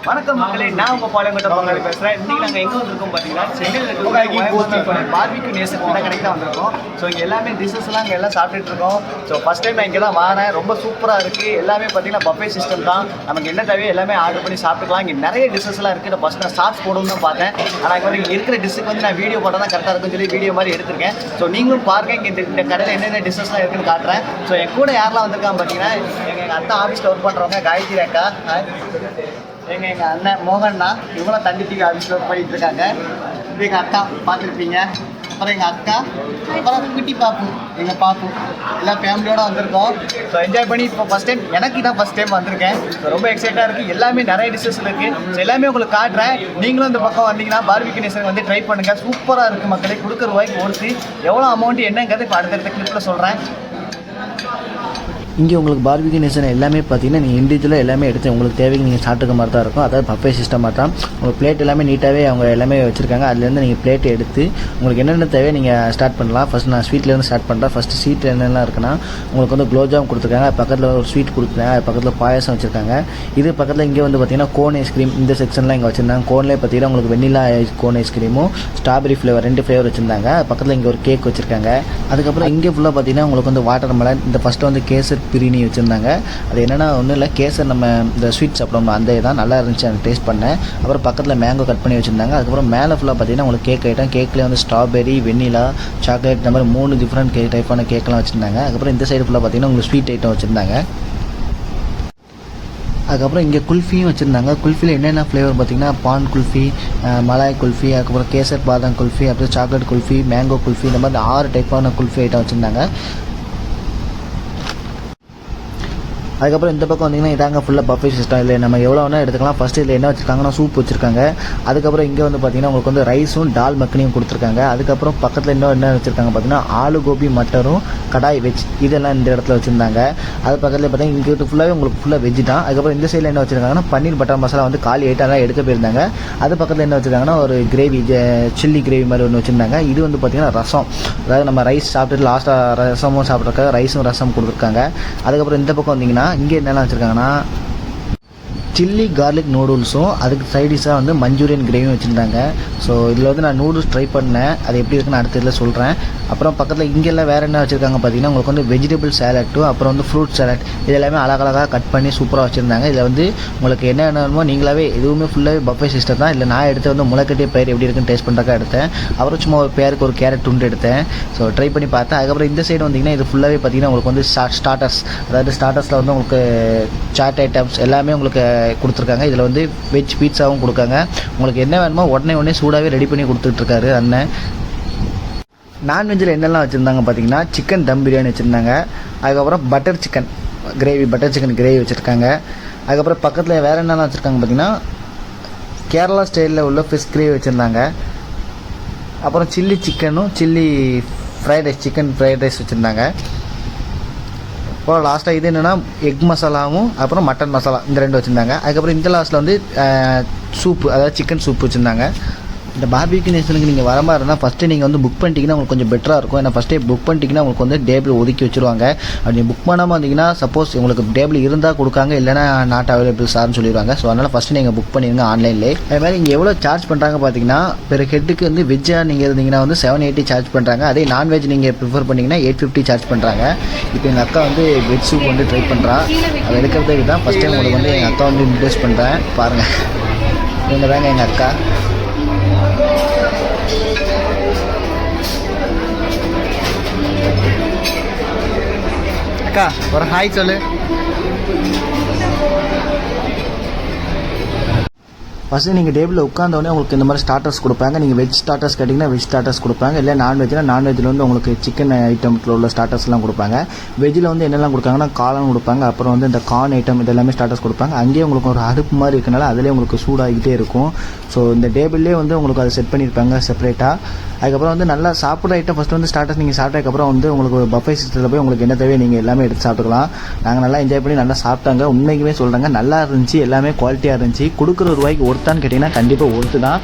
வணக்கம் மக்களே, நான் உங்கள் பாளையங்கோட்டை பங்காளி பேசுகிறேன். இன்றைக்கி நாங்கள் எங்கே வந்திருக்கோம் பார்த்தீங்கன்னா, சென்னையில் இருக்க பார்பிக்யூ நேஷன் கடைக்கு தான் வந்திருக்கோம். ஸோ இங்கே எல்லாமே டிஷ்ஷஸ்லாம் இங்கே எல்லாம் சாப்பிட்டுட்டு இருக்கோம். ஸோ ஃபஸ்ட் டைம் நான் இங்கே தான் வரேன். ரொம்ப சூப்பராக இருக்குது. எல்லாமே பார்த்தீங்கன்னா பஃபே சிஸ்டம் தான். நமக்கு என்ன தேவையோ எல்லாமே ஆர்டர் பண்ணி சாப்பிட்டுக்கலாம். இங்கே நிறைய டிஷ்ஷஸ்லாம் இருக்குது. நான் ஃபஸ்ட் நான் ஷார்ட்ஸ் போடணும்னு தான் பார்த்தேன். ஆனால் இங்கே வந்து இருக்கிற டிஷ்ஷுக்கு வந்து நான் வீடியோ போட்டால் தான் கரெக்டாக இருக்குன்னு சொல்லி வீடியோ மாதிரி எடுத்திருக்கேன். ஸோ நீங்களும் பாருங்கள், இங்கே இந்த கடையில் என்னென்ன டிஷ்ஷஸ்லாம் இருக்குன்னு காட்டுறேன். ஸோ என் கூட யாரெல்லாம் வந்திருக்காங்க பார்த்தீங்கன்னா, எங்கள் அத்தை ஆஃபீஸில் ஒர்க் பண்ணுறவங்க காயத்ரி அக்கா, எங்கள் அண்ணன் மோகன்னா, இவங்களாம் தண்ணி டிவி ஆஃபீஸில் ஒர்க் பண்ணிட்டு இருக்காங்க. எங்கள் அக்கா பார்த்துருப்பீங்க. அப்புறம் எங்கள் அக்கா, அப்புறம் குட்டி பாப்பு, எங்கள் பாப்பு, எல்லாம் ஃபேமிலியோடு வந்திருக்கோம். ஸோ என்ஜாய் பண்ணி இப்போ ஃபஸ்ட் டைம், எனக்கு இதான் ஃபஸ்ட் டைம் வந்திருக்கேன். ஸோ ரொம்ப எக்ஸைட்டாக இருக்குது. எல்லாமே நிறைய டிஷ்ஷஸ் இருக்குது. ஸோ எல்லாமே உங்களுக்கு காட்டுறேன். நீங்களும் இந்த பக்கம் வந்தீங்கன்னா பார்பிக்யூ நேஷன் வந்து ட்ரை பண்ணுங்கள். சூப்பராக இருக்குது மக்களே. கொடுக்குற ரூபாய்க்கு ஒருத்தி எவ்வளோ அமௌண்ட் என்னங்கிறது இப்போ அடுத்தடுத்த கிளிப்பில் சொல்கிறேன். இங்கே உங்களுக்கு பார்பிக்யூ நேஷன் எல்லாமே பார்த்தீங்கன்னா நீங்கள் இண்டிவிஜுவலாக எல்லாமே எடுத்து உங்களுக்கு தேவைக்கு நீங்கள் சாப்பிட்டுக்க மாதிரி தான் இருக்கும். அதாவது பஃபே சிஸ்டம் மாதிரி தான். உங்கள் பிளேட் எல்லாமே நீட்டாகவே அவங்க எல்லாமே வச்சுருக்காங்க. அதுலேருந்து நீங்கள் பிளேட் எடுத்து உங்களுக்கு என்னென்ன தேவையோ நீங்கள் ஸ்டார்ட் பண்ணலாம். ஃபஸ்ட் நான் ஸ்வீட்லேருந்து ஸ்டார்ட் பண்ணுறேன். ஃபஸ்ட்டு ஸ்வீட் என்னெல்லாம் இருக்குன்னா, உங்களுக்கு வந்து குலோப்ஜாம் கொடுத்துருக்காங்க. பக்கத்தில் ஒரு ஸ்வீட் கொடுத்துருக்காங்க. அது பக்கத்தில் பாயசம் வச்சுருக்காங்க. இது பக்கத்தில் இங்கே வந்து பார்த்தீங்கன்னா கோன் ஐஸ்கிரீம் இந்த செக்ஷன்லாம் இங்கே வச்சுருந்தாங்க. கோன்லேயே பார்த்தீங்கன்னா உங்களுக்கு வெண்ணிலா கோன் ஐஸ்கிரீமும் ஸ்ட்ராபெரி ஃப்ளேவர் 2 ஃப்ளேவர் வச்சுருந்தாங்க. பக்கத்தில் இங்கே ஒரு கேக் வச்சுருக்காங்க. அதுக்கப்புறம் இங்கே ஃபுல்லாக பார்த்தீங்கன்னா உங்களுக்கு வந்து வாட்டர் மெலன், இந்த ஃபஸ்ட்டு வந்து கேசர் பிரியாணி வச்சுருந்தாங்க. அது என்னென்னா ஒன்றும் இல்லை, கேசர் நம்ம இந்த ஸ்வீட் சாப்பிடணும் அந்த இதான் நல்லா இருந்துச்சு. எனக்கு டேஸ்ட் பண்ணேன். அப்புறம் பக்கத்தில் மேங்கோ கட் பண்ணி வச்சுருந்தாங்க. அதுக்கப்புறம் மேலே ஃபுல்லாக பார்த்தீங்கன்னா உங்களுக்கு கேக் ஐட்டம். கேக்லேயே வந்து ஸ்ட்ராபெரி, வெண்ணிலா, சாக்லேட், இந்த மாதிரி 3 டிஃப்ரெண்ட் டைப்பான கேக்லாம் வச்சுருந்தாங்க. அதுக்கப்புறம் இந்த சைடு ஃபுல்லாக பார்த்தீங்கன்னா உங்களுக்கு ஸ்வீட் ஐட்டம் வச்சுருந்தாங்க. அதுக்கப்புறம் இங்கே குல்ஃபியும் வச்சுருந்தாங்க. குல்ஃபியில் என்னென்ன ஃப்ளேவர் பார்த்தீங்கன்னா, பான் குல்ஃபி, மலாய் குல்ஃபி, அதுக்கப்புறம் கேசர் பாதாம் குல்ஃபி, அப்புறம் சாக்லேட் குல்ஃபி, மேங்கோ குல்ஃபி, இந்த மாதிரி 6 டைப்பான குல்ஃபி ஐட்டம் வச்சுருந்தாங்க. அதுக்கப்புறம் இந்த பக்கம் வந்தீங்கன்னா இதாங்க ஃபுல்லாக பஃபே சிஸ்டம். இல்லை நம்ம எவ்வளோ வேணால் எடுத்துக்கலாம். ஃபஸ்ட்டு இதில் என்ன வச்சுருக்காங்கன்னா சூப் வச்சுருக்காங்க. அதுக்கப்புறம் இங்கே வந்து பார்த்தீங்கன்னா உங்களுக்கு வந்து ரைஸும் டால் மக்கனியும் கொடுத்துருக்காங்க. அதுக்கப்புறம் பக்கத்தில் இன்னும் என்ன வச்சுருக்காங்க பார்த்தீங்கன்னா, ஆலு கோபி மட்டரும் கடாய் வெஜ் இதெல்லாம் இந்த இடத்துல வச்சுருந்தாங்க. அது பக்கத்தில் பார்த்தீங்கன்னா இங்கே ஃபுல்லாகவே உங்களுக்கு ஃபுல்லாக வெஜ் தான். அதுக்கப்புறம் இந்த சைடில் என்ன வச்சுருக்காங்கன்னா, பன்னீர் பட்டர் மசாலா வந்து காலி ஐட்டம்லாம் எடுக்க போயிருந்தாங்க. அது பக்கத்தில் என்ன வச்சுருக்காங்கன்னா, ஒரு கிரேவி சில்லி கிரேவி மாதிரி ஒன்று வச்சுருந்தாங்க. இது வந்து பார்த்திங்கன்னா ரசம், அதாவது நம்ம ரைஸ் சாப்பிட்டுட்டு லாஸ்ட்டாக ரசமும் சாப்பிட்றக்காக ரைஸும் ரசம் கொடுத்துருக்காங்க. அதுக்கப்புறம் இந்த பக்கம் வந்தீங்கன்னா இங்கே என்னெல்லாம் வச்சுருக்காங்கன்னா, சில்லி கார்லிக் நூடுல்ஸும் அதுக்கு சைடிஷாக வந்து மஞ்சூரியன் கிரேவியும் வச்சுருந்தாங்க. ஸோ இதில் வந்து நான் நூடுல்ஸ் ட்ரை பண்ணேன். அது எப்படி இருக்குன்னு அடுத்த இதில் சொல்கிறேன். அப்புறம் பக்கத்தில் இங்கெல்லாம் வேறு என்ன வச்சுருக்காங்க பார்த்தீங்கன்னா, உங்களுக்கு வந்து வெஜிடபிள் சேலட்டும் அப்புறம் வந்து ஃப்ரூட் சேலட் இது எல்லாமே அழகழகாக கட் பண்ணி சூப்பராக வச்சுருந்தாங்க. இதில் வந்து உங்களுக்கு என்ன வேணுமோ நீங்களாவே, எதுவுமே ஃபுல்லாகவே பஃபே சிஸ்டம் தான். இல்லை நான் எடுத்து வந்து முளைக்கட்டிய பயிர் எப்படி இருக்குன்னு டேஸ்ட் பண்ணுறக்கா எடுத்தேன். அப்புறம் சும்மா ஒரு பேருக்கு ஒரு கேரட் துண்டு எடுத்தேன். ஸோ ட்ரை பண்ணி பார்த்தேன். அதுக்கப்புறம் இந்த சைடு வந்தீங்கன்னா இது ஃபுல்லாகவே பார்த்தீங்கன்னா உங்களுக்கு வந்து ஸ்டார்டர்ஸ், அதாவது ஸ்டார்டர்ஸில் வந்து உங்களுக்கு சாட் ஐட்டம்ஸ் எல்லாமே உங்களுக்கு கொடுத்துருக்காங்க. இதில் வந்து வெஜ் பீட்சாவும் கொடுக்காங்க. உங்களுக்கு என்ன வேணுமோ உடனே சூடாகவே ரெடி பண்ணி கொடுத்துட்ருக்காரு அண்ணன். நான்வெஜ்ஜில் என்னெல்லாம் வச்சுருந்தாங்க பார்த்தீங்கன்னா, சிக்கன் தம் பிரியாணி வச்சுருந்தாங்க. அதுக்கப்புறம் பட்டர் சிக்கன் கிரேவி வச்சுருக்காங்க. அதுக்கப்புறம் பக்கத்தில் வேறு என்னெல்லாம் வச்சுருக்காங்க பார்த்தீங்கன்னா, கேரளா ஸ்டைலில் உள்ள ஃபிஷ் கிரேவி வச்சுருந்தாங்க. அப்புறம் சில்லி சிக்கனும் சிக்கன் ஃப்ரைட் ரைஸ் வச்சுருந்தாங்க. அப்புறம் லாஸ்ட்டாக இது என்னென்னா எக் மசாலாவும் அப்புறம் மட்டன் மசாலா இந்த 2 வச்சுருந்தாங்க. அதுக்கப்புறம் இந்த லாஸ்ட்டில் வந்து சூப்பு, அதாவது சிக்கன் சூப் வச்சுருந்தாங்க. இந்த பார்பிக்யூ நேஷனுக்கு நீங்கள் வர மாதிரி இருந்தால் ஃபஸ்ட்டு நீங்கள் வந்து புக் பண்ணிட்டீங்கன்னா உங்களுக்கு கொஞ்சம் பெட்டராக இருக்கும். ஏன்னா ஃபஸ்ட்டே புக் பண்ணிட்டீங்கன்னா உங்களுக்கு வந்து டேபிள் ஒதுக்கி வச்சுருவாங்க. அப்படி புக் பண்ணாமல் வந்தீங்கன்னா சப்போஸ் உங்களுக்கு டேபிள் இருந்தால் கொடுக்காங்க, இல்லைனா நாட் அவைலபிள் சார்னு சொல்லிடுவாங்க. ஸோ அதனால் ஃபஸ்ட்டு நீங்கள் புக் பண்ணிடுங்க ஆன்லைன்லேயே. அதுமாதிரி இங்கே எவ்வளோ சார்ஜ் பண்ணுறாங்க பார்த்தீங்கன்னா, பெரு ஹெட்டுக்கு வந்து வெஜ்ஜாக நீங்கள் இருந்தீங்கன்னா வந்து 780 சார்ஜ் பண்ணுறாங்க. அதே நான்வெஜ் நீங்கள் ப்ரிஃபர் பண்ணிங்கன்னா 850 சார்ஜ் பண்ணுறாங்க. இப்போ எங்கள் அக்கா வந்து வெஜ் சூப் வந்து ட்ரை பண்ணுறா. அது எடுக்கிறதுக்கு தான் ஃபஸ்ட் டைம் உங்களுக்கு வந்து எங்கள் அக்கா வந்து இன்ட்ரெஸ்ட் பண்ணுறேன். பாருங்கள், இவங்க தாங்க எங்கள் அக்கா. அக்கா ஒரு ஹாய் சொல்லு. ஃபஸ்ட்டு நீங்கள் டேபிளில் உட்காந்தோடனே உங்களுக்கு இந்த மாதிரி ஸ்டார்டர்ஸ் கொடுப்பாங்க. நீங்கள் வெஜ் ஸ்டார்டர்ஸ் கேட்டிங்கன்னா வெஜ் ஸ்டார்டர்ஸ் கொடுப்பாங்க. இல்லை நான்வெஜ்ஜில் வந்து உங்களுக்கு சிக்கன் ஐட்டமில் உள்ள ஸ்டார்டர்ஸ்லாம் கொடுப்பாங்க. வெஜ்ஜில் வந்து என்னெல்லாம் கொடுப்பாங்கன்னா, காளான் கொடுப்பாங்க. அப்புறம் வந்து இந்த கார்ன் ஐட்டம் இதெல்லாமே ஸ்டார்டர்ஸ் கொடுப்பாங்க. அங்கேயே உங்களுக்கு ஒரு அடுப்பு மாதிரி இருக்கனால அதிலே உங்களுக்கு சூடாகிட்டே இருக்கும். ஸோ இந்த டேபிள்லேயே வந்து உங்களுக்கு அதை செட் பண்ணியிருப்பாங்க செப்பரேட்டாக. அதுக்கப்புறம் வந்து நல்லா சாப்பிட்ற ஐட்டம் ஃபஸ்ட்டு வந்து ஸ்டார்டர்ஸ் நீங்கள் சாப்பிட்டதுக்கப்புறம் வந்து உங்களுக்கு ஒரு பஃபே சிஸ்டத்தில் போய் உங்களுக்கு என்ன தேவையோ நீங்கள் எல்லாமே எடுத்து சாப்பிட்டுக்கலாம். நாங்கள் நல்லா என்ஜாய் பண்ணி நல்லா சாப்பிட்டாங்க. உண்மைக்குமே சொல்கிறாங்க, நல்லா இருந்துச்சு, எல்லாமே குவாலிட்டியாக இருந்துச்சு. கொடுக்குற ரூபாய்க்கு ஒருத்தான்னு கேட்டிங்கன்னா கண்டிப்பாக ஒருத்து தான்.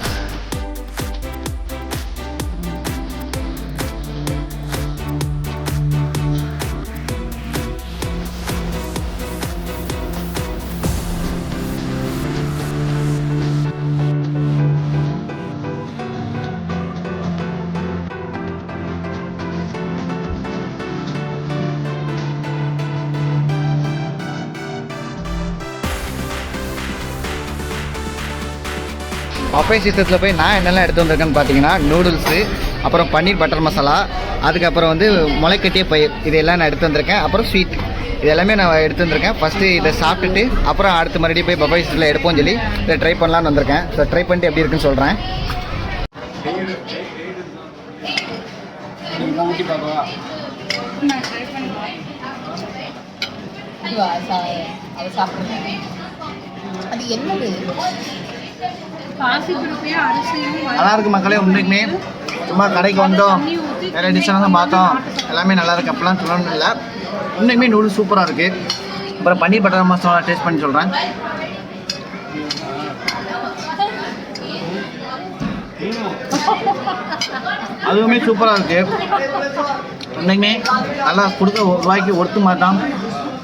பஃபே சிஸ்டத்தில் போய் நான் என்னெல்லாம் எடுத்து வந்திருக்கேன்னு பார்த்தீங்கன்னா நூடுல்ஸு, அப்புறம் பன்னீர் பட்டர் மசாலா, அதுக்கப்புறம் வந்து முளைக்கட்டிய பயிர், இதெல்லாம் நான் எடுத்து வந்திருக்கேன். அப்புறம் ஸ்வீட், இது எல்லாமே நான் எடுத்து வந்திருக்கேன். ஃபஸ்ட்டு இதை சாப்பிட்டுட்டு அப்புறம் அடுத்து மறுபடியும் போய் பஃபே சிஸ்டத்தில் எடுப்போம்னு சொல்லி இதை ட்ரை பண்ணலான்னு வந்திருக்கேன். ஸோ ட்ரை பண்ணிட்டு எப்படி இருக்குன்னு சொல்கிறேன். ஊட்டி பார்க்கவா? அது என்னது? நல்லா இருக்கு மக்களே. உண்மைக்குமே சும்மா கடைக்கு வந்தோம், நிறைய டிஷ்ஷெல்லாம் தான் பார்த்தோம், எல்லாமே நல்லா இருக்கு. அப்பெல்லாம் சொல்லணும் இல்லை, உண்மைக்குமே நூடுல்ஸ் சூப்பராக இருக்குது. அப்புறம் பன்னீர் பட்டர் மசாலா டேஸ்ட் பண்ணி சொல்கிறேன். அதுவுமே சூப்பராக இருக்குது. உண்மைக்குமே நல்லா கொடுக்க ரூபாய்க்கு ஒருத்து மாதிரி தான்.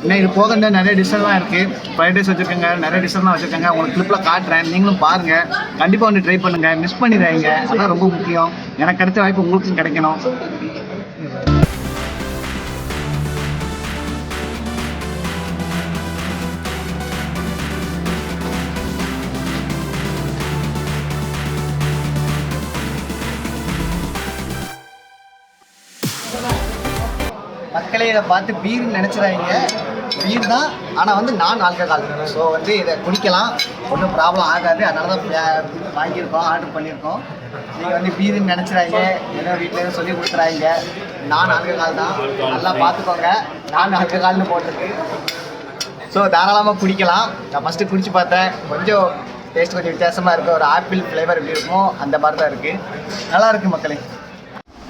இன்னும் இது போக நிறைய டிஷ்ஷெல்லாம் இருக்குது. ஃப்ரைட் ரைஸ் வச்சுருக்கேங்க, நிறைய டிஷ்ஷெல்லாம் வச்சுருக்காங்க. உங்களுக்கு கிளிப்பில் காட்டுறேன், நீங்களும் பாருங்கள். கண்டிப்பாக வந்து ட்ரை பண்ணுங்கள், மிஸ் பண்ணிடுறாங்க. அதான் ரொம்ப முக்கியம். எனக்கு கிடைச்ச வாய்ப்பு உங்களுக்கும் கிடைக்கணும். மக்களே இதை பார்த்து பீர்னு நினச்சிடாதீங்க, பீர் தான், ஆனால் வந்து நான் ஆல்கஹால். ஸோ வந்து இதை குடிக்கலாம், ஒன்றும் ப்ராப்ளம் ஆகாது. அதனால தான் வாங்கியிருக்கோம், ஆர்டர் பண்ணியிருக்கோம். நீங்கள் வந்து பீர்னு நினச்சிடாதீங்க, ஏதோ வீட்டில் எதுவும் சொல்லி கொடுத்துறாங்க. நான் ஆல்கஹால் தான், நல்லா பார்த்துக்கோங்க. நான் ஆல்கஹால்னு போட்டிருக்கு. ஸோ தாராளமாக குடிக்கலாம். நான் ஃபஸ்ட்டு குடிச்சு பார்த்தேன், கொஞ்சம் டேஸ்ட் கொஞ்சம் வித்தியாசமாக இருக்குது. ஒரு ஆப்பிள் ஃப்ளேவர் எப்படி இருக்குமோ அந்த மாதிரி தான் இருக்குது. நல்லா இருக்குது மக்களே.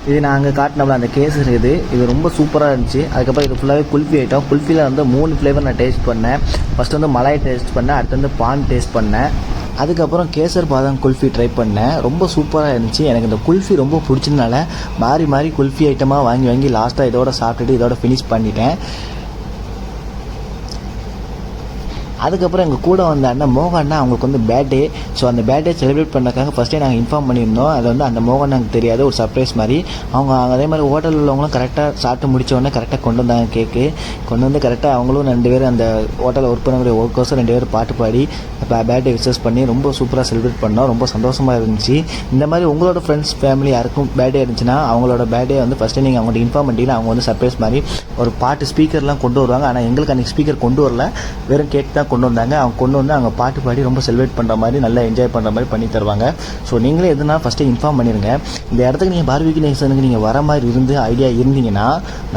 இது நாங்கள் காட்டினப்பல அந்த கேசர் இது ரொம்ப சூப்பராக இருந்துச்சு. அதுக்கப்புறம் இது ஃபுல்லாகவே குல்ஃபி ஐட்டம். குல்ஃபியில் வந்து 3 ஃப்ளேவர் நான் டேஸ்ட் பண்ணேன். ஃபஸ்ட்டு வந்து மலாய் டேஸ்ட் பண்ணேன், அடுத்து வந்து பான் டேஸ்ட் பண்ணேன், அதுக்கப்புறம் கேசர் பாதாம் குல்ஃபி ட்ரை பண்ணேன். ரொம்ப சூப்பராக இருந்துச்சு. எனக்கு இந்த குல்ஃபி ரொம்ப பிடிச்சதுனால மாறி மாறி குல்ஃபி ஐட்டமாக வாங்கி லாஸ்ட்டாக இதோட சாப்பிட்டுட்டு இதோட ஃபினிஷ் பண்ணிட்டேன். அதுக்கப்புறம் எங்கள் கூட வந்த அண்ணன் மோகன் அவங்களுக்கு வந்து பேர்டே. ஸோ அந்த பேர்டே செலிப்ரேட் பண்ணக்காக ஃபஸ்ட்டே நாங்கள் இன்ஃபார்ம் பண்ணியிருந்தோம். அது வந்து அந்த மோகன் எனக்கு தெரியாது, ஒரு சர்ப்ரைஸ் மாதிரி. அவங்க அதே மாதிரி ஹோட்டலில் உள்ளவங்களும் கரெக்டாக சாப்பிட்டு முடித்தோடனே கரெக்டாக கொண்டு வந்தாங்க கேக்கு. கொண்டு வந்து கரெக்டாக அவங்களும் 2 பேர் அந்த ஹோட்டலில் ஒர்க் பண்ணக்கூடிய ஒர்க்கர்ஸும் 2 பேர் பாட்டு பாடி பேர்டே விசஸ் பண்ணி ரொம்ப சூப்பராக செலிப்ரேட் பண்ணோம். ரொம்ப சந்தோஷமாக இருந்துச்சு. இந்த மாதிரி உங்களோட ஃப்ரெண்ட்ஸ் ஃபேமிலி யாருக்கும் பேர்டே இருந்துச்சுன்னா அவங்களோட பேர்டே வந்து ஃபஸ்ட்டு நீங்கள் அவங்கள்ட்ட இன்ஃபார்ம் பண்ணிட்டீங்கன்னா அவங்க வந்து சர்ப்ரைஸ் மாதிரி ஒரு பாட்டு ஸ்பீக்கர்லாம் கொண்டு வருவாங்க. ஆனால் எங்களுக்கு அன்றைக்கி ஸ்பீக்கர் கொண்டு வரல, வெறும் கேக் தான் கொண்டு வந்தாங்க. அவங்க கொண்டு வந்து அவங்க பாட்டு பாடி ரொம்ப செலிப்ரேட் பண்ணுற மாதிரி, நல்லா என்ஜாய் பண்ணுற மாதிரி பண்ணி தருவாங்க. ஸோ நீங்களே எதுனா ஃபஸ்ட்டு இன்ஃபார்ம் பண்ணிடுங்க. இந்த இடத்துக்கு நீங்கள் பார்பிக்யூ நேஷனுக்கு நீங்கள் வர மாதிரி இருந்து ஐடியா இருந்தீங்கன்னா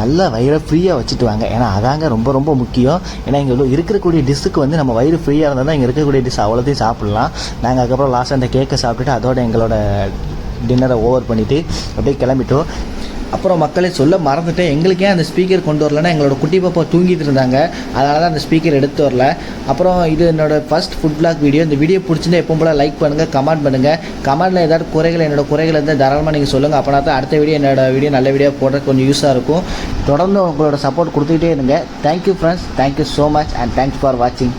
நல்லா வயிறை ஃப்ரீயாக வச்சுட்டு வாங்க. ஏன்னா அதாங்க ரொம்ப ரொம்ப முக்கியம். ஏன்னா இங்கே இருக்கக்கூடிய டிஷ்ஷுக்கு வந்து நம்ம வயிறு ஃப்ரீயாக இருந்தால் தான் இங்கே இருக்கக்கூடிய டிஷ் அவ்வளோத்தையும் சாப்பிட்லாம். நாங்கள் அதுக்கப்புறம் லாஸ்ட்டாக அந்த கேக்கை சாப்பிட்டுட்டு அதோட எங்களோட டின்னரை ஓவர் பண்ணிவிட்டு அப்படியே கிளம்பிட்டோம். அப்புறம் மக்களே சொல்ல மறந்துட்டேன், எங்களுக்கே அந்த ஸ்பீக்கர் கொண்டு வரலன்னா எங்களோட குட்டி பாப்பா தூங்கிட்டு இருந்தாங்க, அதனால தான் அந்த ஸ்பீக்கர் எடுத்து வரல. அப்புறம் இது என்னோட ஃபர்ஸ்ட் ஃபுட் பிளாக் வீடியோ. இந்த வீடியோ பிடிச்சிருந்தா எப்போ போல லைக் பண்ணுங்கள், கமெண்ட் பண்ணுங்கள். கமெண்ட்டில் ஏதாவது குறைகள், என்னோட குறைகள் இருந்தால் தாராளமாக நீங்கள் சொல்லுங்கள். அப்போனா தான் அடுத்த வீடியோ என்னோட வீடியோ நல்ல வீடியோ போடுறது கொஞ்சம் யூஸாக இருக்கும். தொடர்ந்து உங்களோட சப்போர்ட் கொடுத்துக்கிட்டே இருங்க. Thank you friends, thank you so much and thanks for வாட்சிங்.